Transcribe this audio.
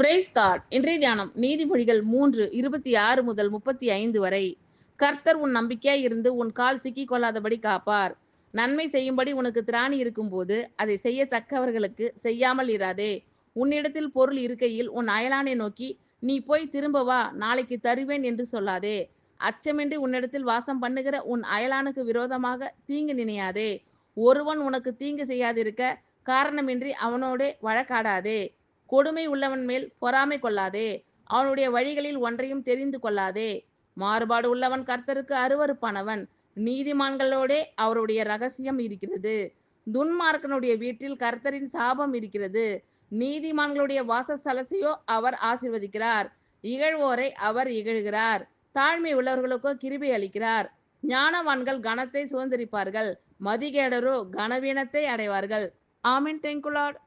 Price God. இன்றைய தியானம் நீதிமொழிகள் 3:26 முதல் 35 வரை. கர்த்தர் உன் நம்பிக்கையாய் இருந்து உன் கால் சிக்கிக் கொள்ளாதபடி காப்பார். நன்மை செய்யும்படி உனக்கு திராணி இருக்கும்போது அதை செய்யத்தக்கவர்களுக்கு செய்யாமல் இராதே. உன்னிடத்தில் பொருள் இருக்கையில் உன் அயலானை நோக்கி, நீ போய் திரும்ப வா, நாளைக்கு தருவேன் என்று சொல்லாதே. அச்சமின்றி உன்னிடத்தில் வாசம் பண்ணுகிற உன் அயலானுக்கு விரோதமாக தீங்கு நினையாதே. ஒருவன் உனக்கு தீங்கு செய்யாதிருக்க காரணமின்றி அவனோடே வழக்காடாதே. கொடுமை உள்ளவன் மேல் பொறாமை கொள்ளாதே. அவனுடைய வழிகளில் ஒன்றையும் தெரிந்து கொள்ளாதே. மாறுபாடு உள்ளவன் கர்த்தருக்கு அருவருப்பானவன். நீதிமான்களோடே அவருடைய ரகசியம் இருக்கிறது. துன்மார்க்கனுடைய வீட்டில் கர்த்தரின் சாபம் இருக்கிறது. நீதிமான்களுடைய வாசஸ்தலத்தையோ அவர் ஆசீர்வதிக்கிறார். இகழ்வோரை அவர் இகழ்கிறார். தாழ்மை உள்ளவர்களுக்கோ கிருபை அளிக்கிறார். ஞானவான்கள் கனத்தை சுதந்தரிப்பார்கள். மதிகேடரோ கனவீனத்தை அடைவார்கள். ஆமென். Thank you Lord.